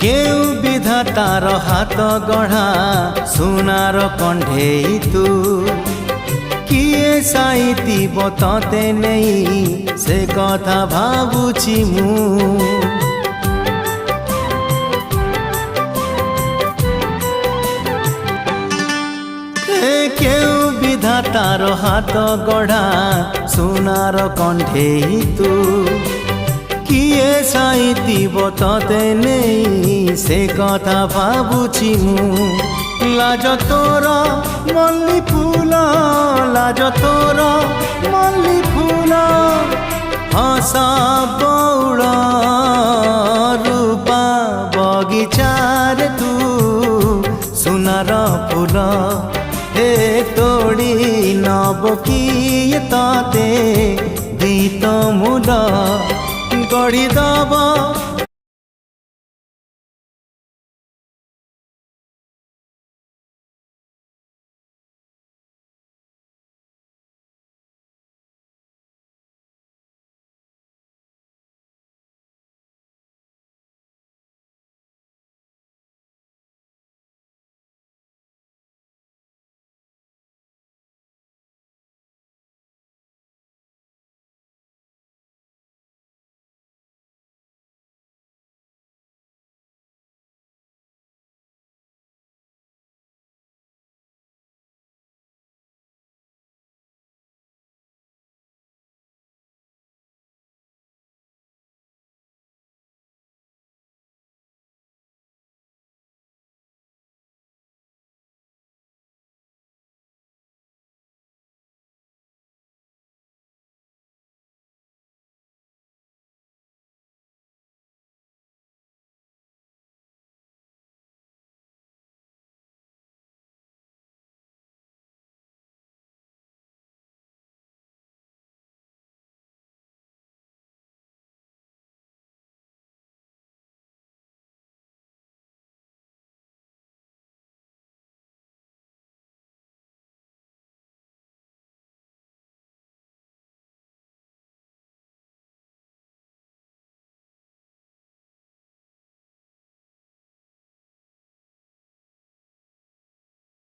केउ विधातार हाथ गढ़ा सुनार कंढेई तू किए साइती बतते नहीं से कथा भाबुची मु केउ विधातार हाथ गढ़ा सुनार कंढेई तू किए साइती बतते नहीं से कथा भाबुची मु लाज तोर मल्ली फूल लाज तोर मल्ली फूल हस बौड़ रूपा बगीचार तू सुनार फूल हे तोड़ी नब किए तते गीत मूल गढ़ी दब